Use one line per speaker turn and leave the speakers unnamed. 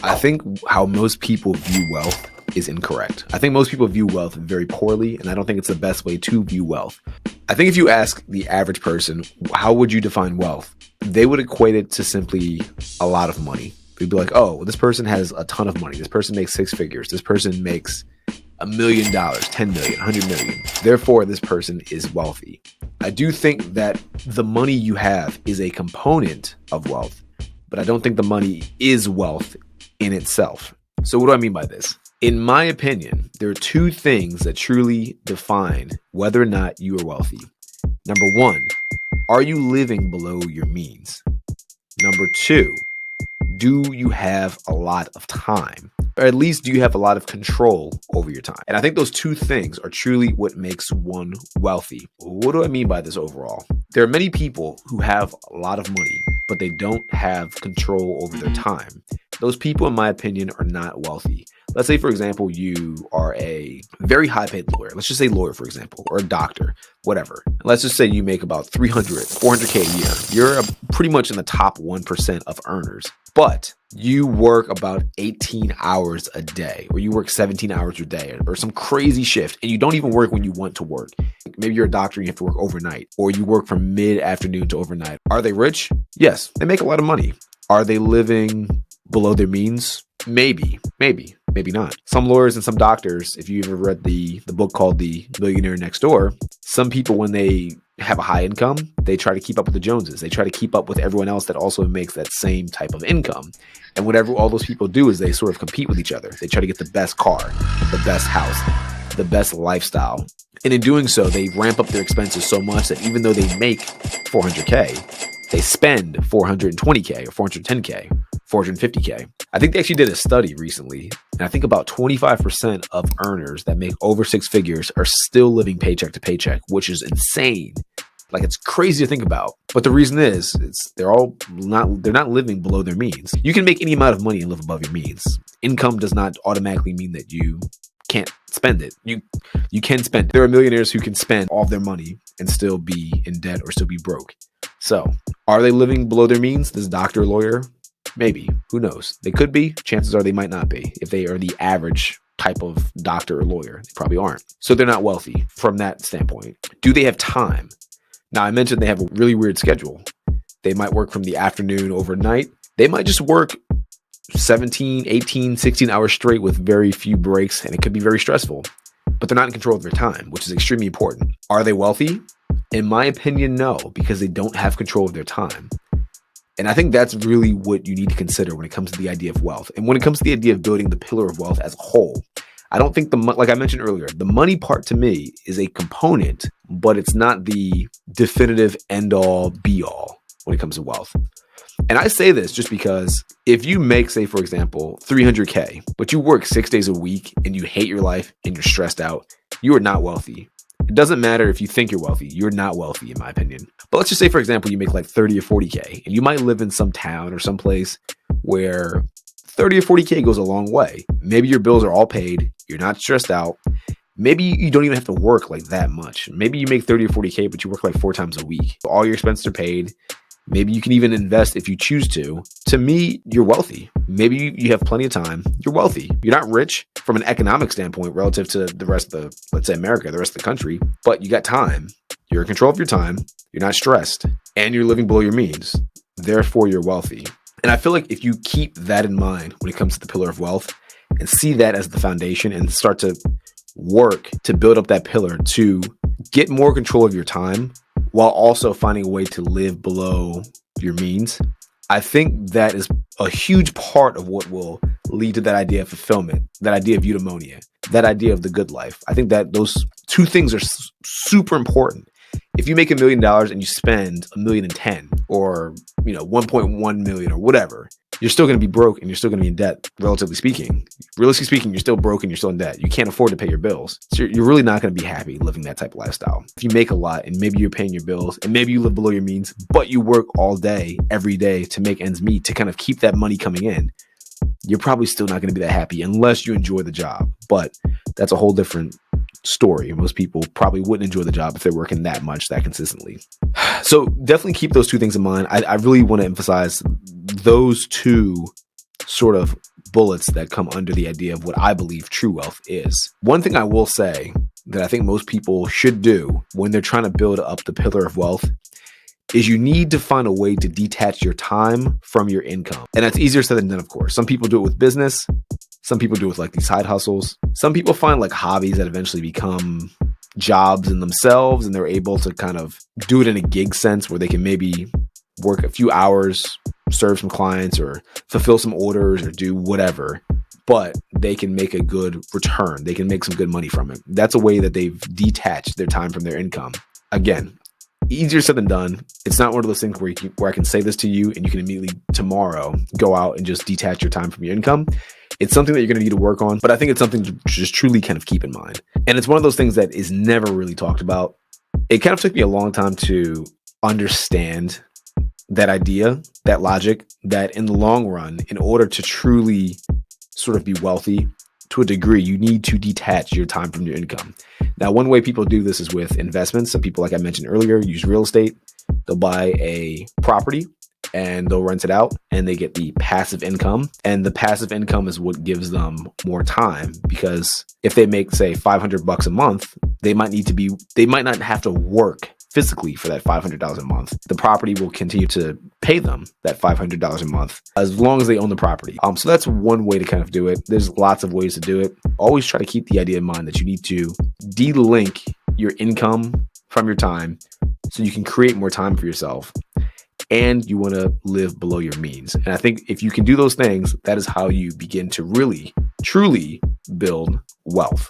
I think how most people view wealth is incorrect. I think most people view wealth very poorly, and I don't think it's the best way to view wealth. I think if you ask the average person, how would you define wealth? They would equate it to simply a lot of money. They'd be like, oh, this person has a ton of money. This person makes six figures. This person makes $1 million, 10 million, 100 million. Therefore, this person is wealthy. I do think that the money you have is a component of wealth, but I don't think the money is wealth in itself. So what do I mean by this? In my opinion, there are two things that truly define whether or not you are wealthy. Number one, are you living below your means? Number two, do you have a lot of time? Or at least do you have a lot of control over your time? And I think those two things are truly what makes one wealthy. What do I mean by this overall? There are many people who have a lot of money, but they don't have control over their time. Those people, in my opinion, are not wealthy. Let's say, for example, you are a very high paid lawyer. Let's just say lawyer, for example, or a doctor, whatever. Let's just say you make about 400K a year. You're pretty much in the top 1% of earners, but you work about 18 hours a day, or you work 17 hours a day, or some crazy shift, and you don't even work when you want to work. Maybe you're a doctor and you have to work overnight, or you work from mid-afternoon to overnight. Are they rich? Yes, they make a lot of money. Are they living below their means? Maybe not. Some lawyers and some doctors, if you ever read the book called The Millionaire Next Door, some people, when they have a high income, they try to keep up with the Joneses. They try to keep up with everyone else that also makes that same type of income. And whatever all those people do is they sort of compete with each other. They try to get the best car, the best house, the best lifestyle. And in doing so, they ramp up their expenses so much that even though they make 400K, they spend 420K or 410K, 450K. I think they actually did a study recently, and I think about 25% of earners that make over six figures are still living paycheck to paycheck, which is insane. Like, it's crazy to think about. But the reason is, they're not living below their means. You can make any amount of money and live above your means. Income does not automatically mean that you can't spend it. You can spend. There are millionaires who can spend all of their money and still be in debt or still be broke. So, are they living below their means? This doctor, lawyer? Maybe. Who knows? They could be. Chances are they might not be. If they are the average type of doctor or lawyer, they probably aren't. So they're not wealthy from that standpoint. Do they have time? Now, I mentioned they have a really weird schedule. They might work from the afternoon overnight. They might just work 17, 18, 16 hours straight with very few breaks, and it could be very stressful. But they're not in control of their time, which is extremely important. Are they wealthy? In my opinion, no, because they don't have control of their time. And I think that's really what you need to consider when it comes to the idea of wealth. And when it comes to the idea of building the pillar of wealth as a whole, I don't think like I mentioned earlier, the money part to me is a component, but it's not the definitive end all be all when it comes to wealth. And I say this just because if you make, say, for example, 300K, but you work 6 days a week and you hate your life and you're stressed out, you are not wealthy. It doesn't matter if you think you're wealthy. You're not wealthy, in my opinion. But let's just say, for example, you make like 30 or 40K, and you might live in some town or some place where 30 or 40K goes a long way. Maybe your bills are all paid. You're not stressed out. Maybe you don't even have to work like that much. Maybe you make 30 or 40K, but you work like 4 times a week. All your expenses are paid. Maybe you can even invest if you choose to. To me, you're wealthy. Maybe you have plenty of time. You're wealthy. You're not rich from an economic standpoint relative to the rest of the, let's say America, the rest of the country, but you got time. You're in control of your time. You're not stressed, and you're living below your means. Therefore, you're wealthy. And I feel like if you keep that in mind when it comes to the pillar of wealth and see that as the foundation and start to work to build up that pillar to get more control of your time while also finding a way to live below your means, I think that is a huge part of what will lead to that idea of fulfillment, that idea of eudaimonia, that idea of the good life. I think that those two things are super important. If you make $1 million and you spend $1,010,000 or 1.1 million or whatever, you're still going to be broke and you're still going to be in debt, relatively speaking. Realistically speaking, you're still broke and you're still in debt. You can't afford to pay your bills. So you're really not going to be happy living that type of lifestyle. If you make a lot and maybe you're paying your bills and maybe you live below your means, but you work all day, every day to make ends meet, to kind of keep that money coming in, you're probably still not going to be that happy unless you enjoy the job. But that's a whole different story. Most people probably wouldn't enjoy the job if they're working that much, that consistently. So definitely keep those two things in mind. I really want to emphasize those two sort of bullets that come under the idea of what I believe true wealth is. One thing I will say that I think most people should do when they're trying to build up the pillar of wealth is you need to find a way to detach your time from your income. And that's easier said than done, of course. Some people do it with business. Some people do it with like these side hustles. Some people find like hobbies that eventually become jobs in themselves, and they're able to kind of do it in a gig sense where they can maybe work a few hours, serve some clients or fulfill some orders or do whatever, but they can make a good return. They can make some good money from it. That's a way that they've detached their time from their income. Again, easier said than done. It's not one of those things where I can say this to you and you can immediately tomorrow go out and just detach your time from your income. It's something that you're going to need to work on, but I think it's something to just truly kind of keep in mind. And it's one of those things that is never really talked about. It kind of took me a long time to understand that idea, that logic, that in the long run, in order to truly sort of be wealthy to a degree, you need to detach your time from your income. Now, one way people do this is with investments. Some people, like I mentioned earlier, use real estate. They'll buy a property and they'll rent it out and they get the passive income. And the passive income is what gives them more time, because if they make, say, $500 a month, they might not have to work physically for that $500 a month. The property will continue to pay them that $500 a month as long as they own the property. So that's one way to kind of do it. There's lots of ways to do it. Always try to keep the idea in mind that you need to de-link your income from your time so you can create more time for yourself. And you want to live below your means. And I think if you can do those things, that is how you begin to really, truly build wealth.